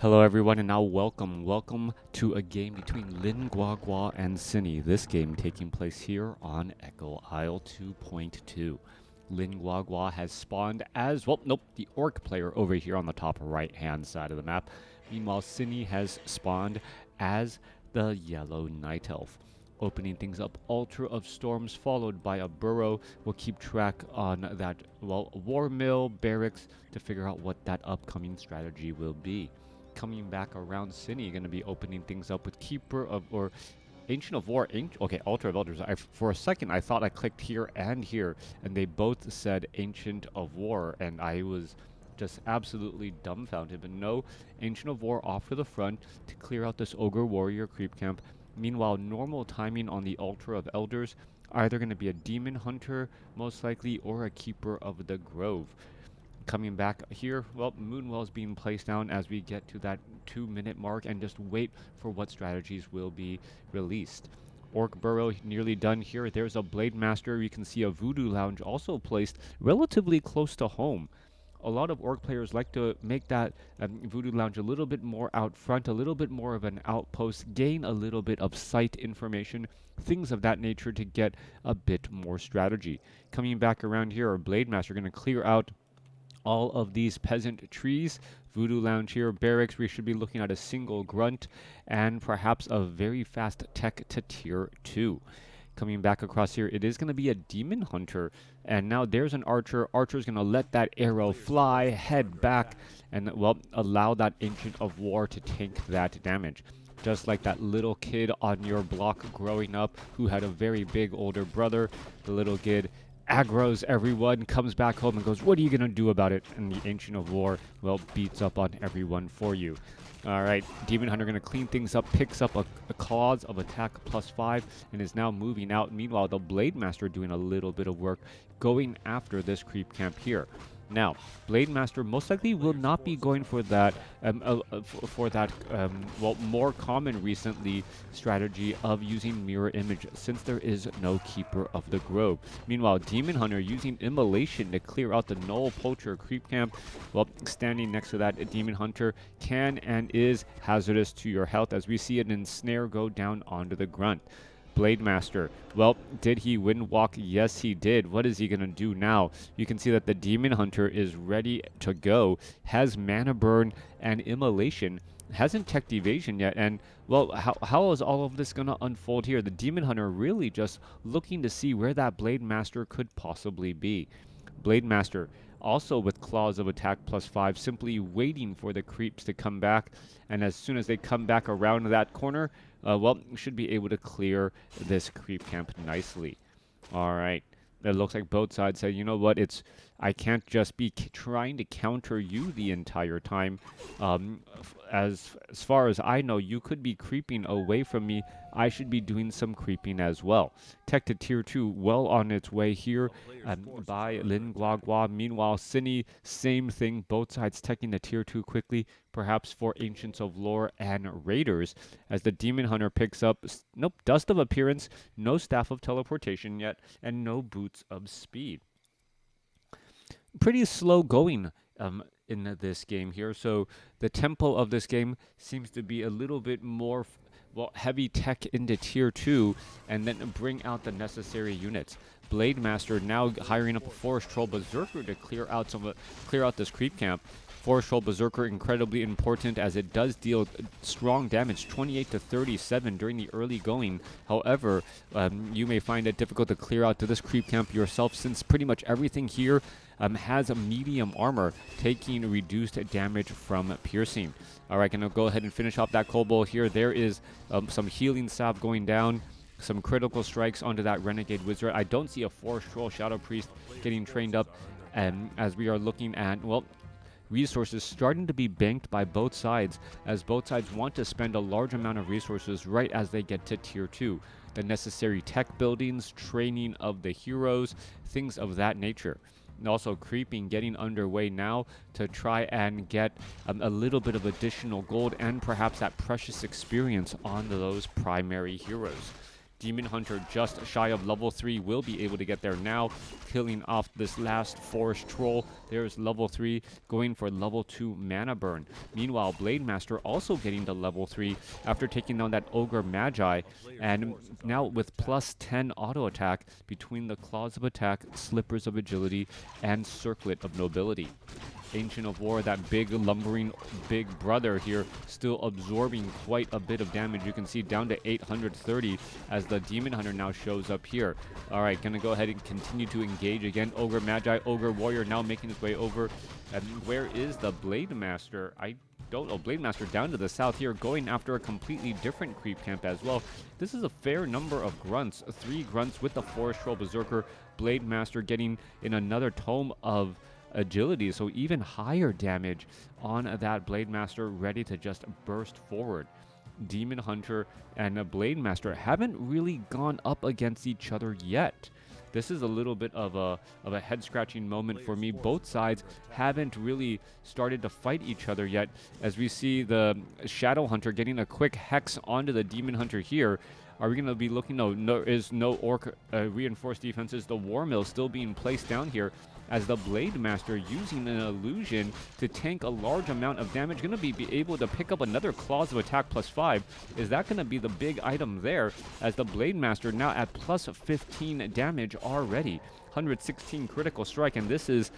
Hello everyone, and now welcome to a game between Guagua and Sini. This game taking place here on Echo Isle 2.2. Guagua has spawned as, well, nope, the orc player over here on the top right hand side of the map. Meanwhile, Sini has spawned as the yellow night elf. Opening things up, Altar of Storms followed by a burrow. We'll keep track on that, well, war mill, barracks to figure out what that upcoming strategy will be. Coming back around Sini, going to be opening things up with Keeper of, or Ancient of War, okay, Altar of Elders. For a second, I thought I clicked here, and they both said Ancient of War, and I was just absolutely dumbfounded. But no, Ancient of War off to the front to clear out this Ogre Warrior creep camp. Meanwhile, normal timing on the Altar of Elders, either going to be a Demon Hunter, most likely, or a Keeper of the Grove. Coming back here, well, Moonwell is being placed down as we get to that 2-minute mark and just wait for what strategies will be released. Orc Burrow nearly done here. There's a Blade Master. You can see a Voodoo Lounge also placed relatively close to home. A lot of Orc players like to make that Voodoo Lounge a little bit more out front, a little bit more of an outpost, gain a little bit of site information, things of that nature to get a bit more strategy. Coming back around here, our Blade Master going to clear out all of these peasant trees. Voodoo Lounge here, barracks, we should be looking at a single grunt and perhaps a very fast tech to tier 2. Coming back across here, it is going to be a Demon Hunter, and now there's an Archer. Archer's going to let that arrow fly, head back, and, well, allow that Ancient of War to tank that damage. Just like that little kid on your block growing up who had a very big older brother, the little kid aggroes everyone, comes back home and goes, what are you going to do about it? And the Ancient of War, well, beats up on everyone for you. Alright, Demon Hunter going to clean things up, picks up a cause of attack +5, and is now moving out. Meanwhile, the Blade Master doing a little bit of work, going after this creep camp here. Now, Blade Master most likely will not be going for that, well, more common recently strategy of using Mirror Image, since there is no Keeper of the Grove. Meanwhile, Demon Hunter using Immolation to clear out the Null Poacher creep camp. Well, standing next to that Demon Hunter can and is hazardous to your health, as we see an Ensnare go down onto the Grunt. Blade Master, well, did he windwalk? Yes, he did. What is he going to do now? You can see that the Demon Hunter is ready to go, has Mana Burn and Immolation, hasn't teched Evasion yet, and, well, how is all of this going to unfold here? The Demon Hunter really just looking to see where that Blade Master could possibly be. Blade Master also with Claws of Attack +5, simply waiting for the creeps to come back, and as soon as they come back around that corner, well, should be able to clear this creep camp nicely. Alright, it looks like both sides say, you know what, I can't just be trying to counter you the entire time. As far as I know, you could be creeping away from me. I should be doing some creeping as well. Tech to tier 2 well on its way here by Guagua. Meanwhile, Sini, same thing. Both sides teching the tier 2 quickly, perhaps for Ancients of Lore and Raiders, as the Demon Hunter picks up, nope, Dust of Appearance, no Staff of Teleportation yet, and no Boots of Speed. Pretty slow going in this game here, so the tempo of this game seems to be a little bit more, well, heavy tech into tier 2 and then bring out the necessary units. Blade Master now hiring up a Forest Troll Berserker to clear out this creep camp. Forest Troll Berserker incredibly important, as it does deal strong damage, 28 to 37 during the early going. However, you may find it difficult to clear out to this creep camp yourself, since pretty much everything here has a medium armor, taking reduced damage from piercing. Alright, gonna go ahead and finish off that Kobold here. There is some healing salve going down, some critical strikes onto that Renegade Wizard. I don't see a Forest Troll Shadow Priest getting trained up, as we are looking at, well, resources starting to be banked by both sides, as both sides want to spend a large amount of resources right as they get to tier 2. The necessary tech buildings, training of the heroes, things of that nature. And also creeping getting underway now to try and get a little bit of additional gold and perhaps that precious experience on those primary heroes. Demon Hunter just shy of level 3 will be able to get there now, killing off this last forest troll. There's level 3 going for level 2 mana burn. Meanwhile, Blade Master also getting to level 3 after taking down that Ogre Magi, and now with plus 10 auto attack between the Claws of Attack, Slippers of Agility, and Circlet of Nobility. Ancient of War, that big lumbering big brother here, still absorbing quite a bit of damage. You can see down to 830 as the Demon Hunter now shows up here. All right, gonna go ahead and continue to engage again. Ogre Magi, Ogre Warrior now making his way over. And where is the Blade Master? I don't know. Blade Master down to the south here, going after a completely different creep camp as well. This is a fair number of grunts. 3 grunts with the Forest Troll Berserker. Blade Master getting in another Tome of Agility, so even higher damage on that Blade Master, ready to just burst forward. Demon Hunter and a Blade Master haven't really gone up against each other yet. This is a little bit of a head-scratching moment for me. Both sides haven't really started to fight each other yet, as we see the Shadow Hunter getting a quick hex onto the Demon Hunter here. Are we going to be looking? No, is no Orc reinforced defenses. The War Mill still being placed down here, as the Blade Master using an illusion to tank a large amount of damage. Going to be able to pick up another Claws of Attack plus 5. Is that going to be the big item there, as the Blade Master now at plus 15 damage already. 116 critical strike, and this is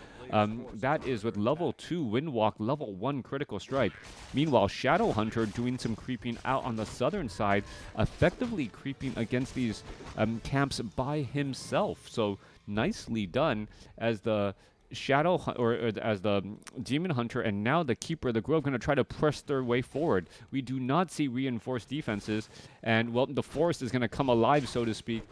that is with level 2 Windwalk, level 1 critical strike. Meanwhile, Shadow Hunter doing some creeping out on the southern side, effectively creeping against these camps by himself. So nicely done, as the Shadow or as the Demon Hunter and now the Keeper of the Grove going to try to press their way forward. We do not see reinforced defenses, and well, the forest is going to come alive, so to speak.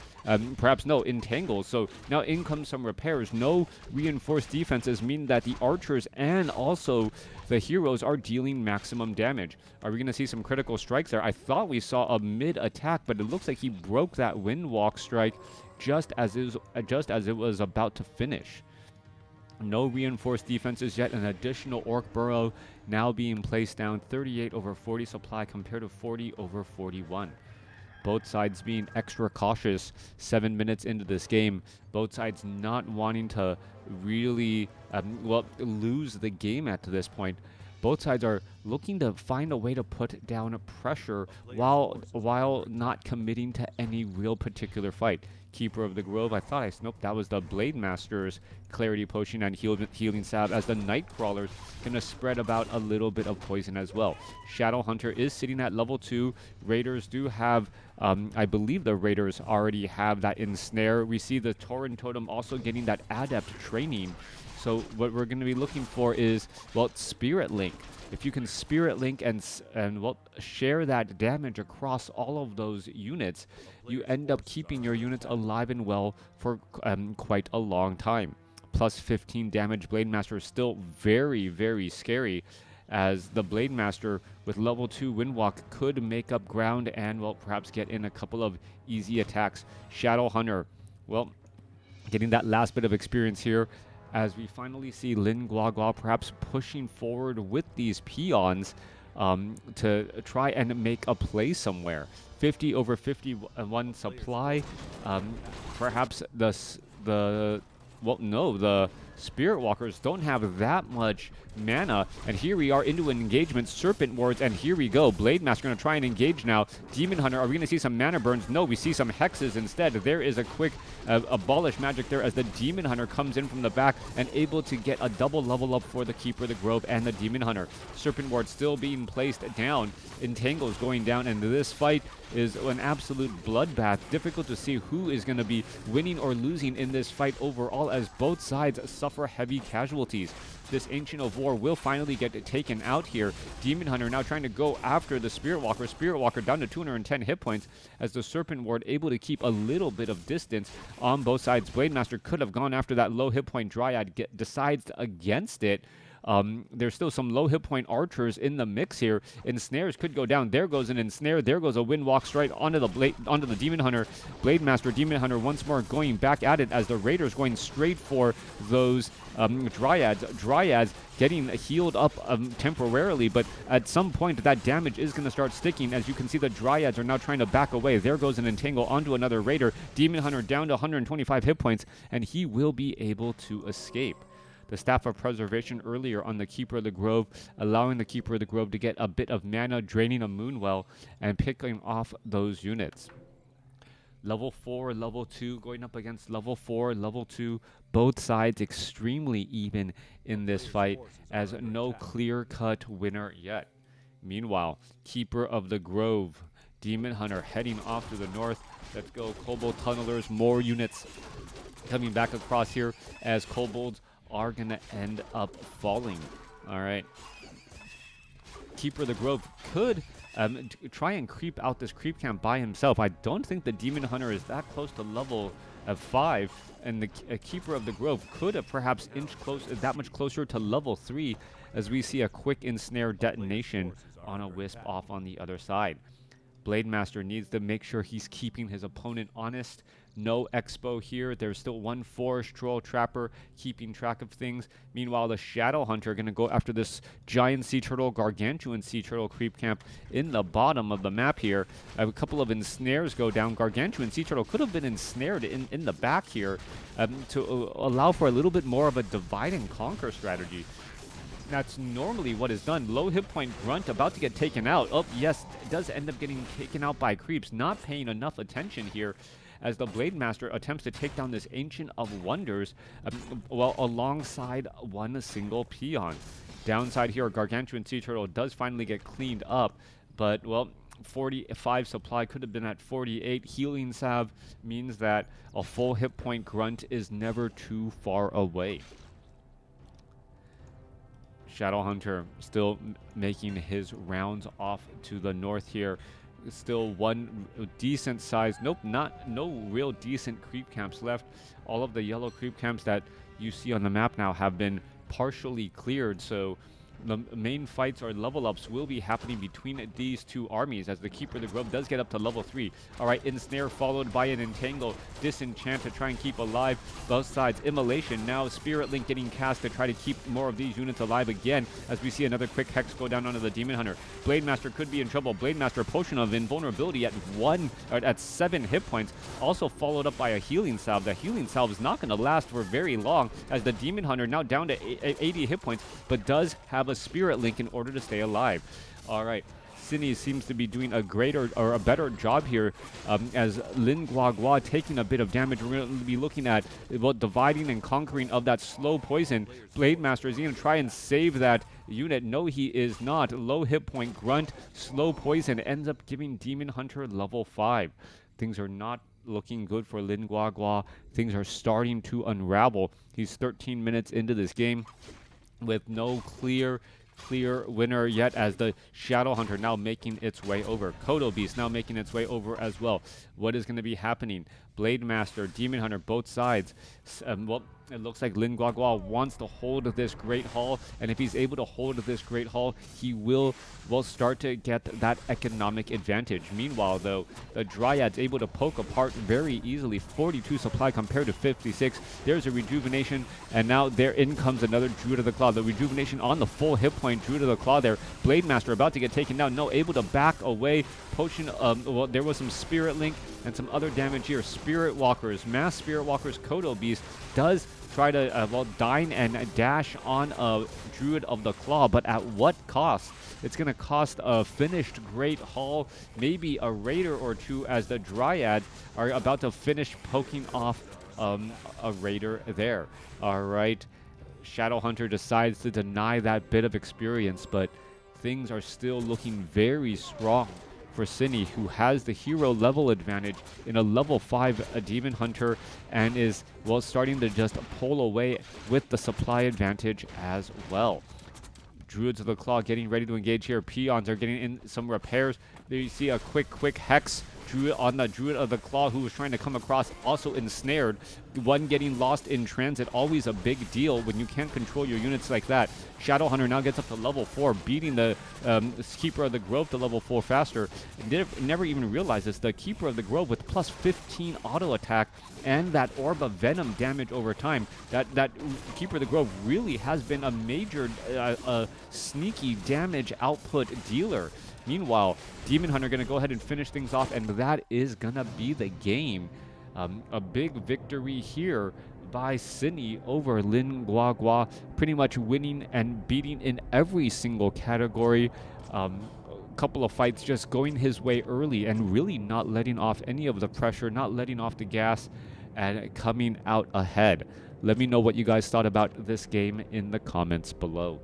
Perhaps no entangles. So now in comes some repairs. No reinforced defenses mean that the archers and also the heroes are dealing maximum damage. Are we going to see some critical strikes there? I thought we saw a mid attack, but it looks like he broke that Windwalk strike just as it was about to finish. No reinforced defenses yet. An additional Orc Burrow now being placed down. 38 over 40 supply compared to 40 over 41. Both sides being extra cautious 7 minutes into this game. Both sides not wanting to really lose the game at this point. Both sides are looking to find a way to put down pressure while not committing to any real particular fight. Keeper of the Grove, I thought I snoped. That was the Blade Master's Clarity Potion and Healing Salve, as the Nightcrawler's going to spread about a little bit of poison as well. Shadow Hunter is sitting at level 2. Raiders do have, I believe the Raiders already have that Ensnare. We see the Tauren Totem also getting that Adept training. So what we're going to be looking for is, well, Spirit Link. If you can Spirit Link and share that damage across all of those units, you end up keeping your units alive and well for quite a long time. Plus 15 damage. Blade Master is still very, very scary, as the Blade Master with level 2 Windwalk could make up ground and, well, perhaps get in a couple of easy attacks. Shadow Hunter, well, getting that last bit of experience here, as we finally see Lin Guagua perhaps pushing forward with these peons to try and make a play somewhere. 50 over 51 supply. Perhaps the Spirit Walkers don't have that much mana, and here we are into an engagement. Serpent Wards, and here we go. Blade Master going to try and engage now. Demon Hunter, are we going to see some mana burns? No, we see some hexes instead. There is a quick abolish magic there, as the Demon Hunter comes in from the back and able to get a double level up for the Keeper of the Grove and the Demon Hunter. Serpent Ward still being placed down. Entangles going down, and this fight is an absolute bloodbath. Difficult to see who is going to be winning or losing in this fight overall, as both sides suffer heavy casualties. This Ancient of War will finally get taken out here. Demon Hunter now trying to go after the Spirit Walker. Spirit Walker down to 210 hit points, as the Serpent Ward able to keep a little bit of distance on both sides. Blade Master could have gone after that low hit point Dryad, decides against it. There's still some low hit point archers in the mix here. Ensnares could go down. There goes an ensnare. There goes a windwalk straight onto the Demon Hunter. Blade Master, Demon Hunter once more going back at it as the Raiders going straight for those Dryads. Dryads getting healed up temporarily, but at some point that damage is going to start sticking. As you can see, the Dryads are now trying to back away. There goes an entangle onto another Raider. Demon Hunter down to 125 hit points, and he will be able to escape. The Staff of Preservation earlier on the Keeper of the Grove, allowing the Keeper of the Grove to get a bit of mana, draining a Moonwell, and picking off those units. Level 4, level 2, going up against level 4, level 2. Both sides extremely even in this fight, as no clear-cut winner yet. Meanwhile, Keeper of the Grove, Demon Hunter heading off to the north. Let's go, Kobold Tunnelers, more units coming back across here as Kobolds are going to end up falling. All right. Keeper of the Grove could try and creep out this creep camp by himself. I don't think the Demon Hunter is that close to level 5, and the Keeper of the Grove could have perhaps inched that much closer to level 3, as we see a quick ensnare detonation on a Wisp off on the other side. Blade Master needs to make sure he's keeping his opponent honest. No expo here. There's still one Forest Troll Trapper keeping track of things. Meanwhile, the Shadow Hunter going to go after this giant sea turtle, gargantuan sea turtle creep camp in the bottom of the map here. A couple of ensnares go down. Gargantuan sea turtle could have been ensnared in the back here to allow for a little bit more of a divide and conquer strategy. That's normally what is done. Low hit point Grunt about to get taken out. Oh, yes, it does end up getting taken out by creeps. Not paying enough attention here as the Blade Master attempts to take down this Ancient of Wonders well, alongside one single peon. Downside here, Gargantuan Sea Turtle does finally get cleaned up, but, well, 45 supply could have been at 48. Healing Salve means that a full hit point Grunt is never too far away. Shadow Hunter still making his rounds off to the north here. Still one decent size, no real decent creep camps left. All of the yellow creep camps that you see on the map now have been partially cleared, so the main fights or level ups will be happening between these two armies as the Keeper of the Grove does get up to level 3. All right, Ensnare followed by an Entangle. Disenchant to try and keep alive both sides. Immolation, now Spirit Link getting cast to try to keep more of these units alive again as we see another quick Hex go down onto the Demon Hunter. Blade Master could be in trouble. Blade Master Potion of Invulnerability at 7 hit points, also followed up by a Healing Salve. The Healing Salve is not going to last for very long as the Demon Hunter now down to 80 hit points, but does have a Spirit Link in order to stay alive. All right, Sini seems to be doing a greater or a better job here as Lin Guagua taking a bit of damage. We're going to be looking at dividing and conquering of that slow poison. Blade Master, is he going to try and save that unit? No, he is not. Low hit point Grunt, slow poison ends up giving Demon Hunter level 5. Things are not looking good for Lin Guagua. Things are starting to unravel. He's 13 minutes into this game with no clear winner yet, as the Shadow Hunter now making its way over. Kodo Beast now making its way over as well. What is going to be happening? Blade Master, Demon Hunter, both sides. Well, it looks like Lin Guagua wants to hold this Great Hall, and if he's able to hold this Great Hall, he will start to get that economic advantage. Meanwhile, though, the Dryad's able to poke apart very easily. 42 supply compared to 56. There's a Rejuvenation, and now there in comes another Druid of the Claw. The Rejuvenation on the full hit point. Druid of the Claw there. Blade Master about to get taken down. No, able to back away. Potion, well, there was some Spirit Link and some other damage here. Spirit Walkers, Mass Spirit Walkers, Kodo Beast does try to dine and dash on a Druid of the Claw, but at what cost? It's going to cost a finished Great Hall, maybe a Raider or two, as the Dryads are about to finish poking off a Raider there. All right, Shadow Hunter decides to deny that bit of experience, but things are still looking very strong for Sini, who has the hero level advantage in a level 5 Demon Hunter, and is, well, starting to just pull away with the supply advantage as well. Druids of the Claw getting ready to engage here. Peons are getting in some repairs. There you see a quick Hex Druid on the Druid of the Claw, who was trying to come across, also ensnared one getting lost in transit, always a big deal when you can't control your units like that. Shadowhunter now gets up to level 4, beating the Keeper of the Grove to level 4 faster. Never even realizes the Keeper of the Grove with plus 15 auto attack and that Orb of Venom damage over time. That Keeper of the Grove really has been a major sneaky damage output dealer. Meanwhile, Demon Hunter going to go ahead and finish things off, and that is going to be the game. A big victory here by Sini over Lin Guagua, pretty much winning and beating in every single category. Couple of fights just going his way early and really not letting off any of the pressure, not letting off the gas, and coming out ahead. Let me know what you guys thought about this game in the comments below.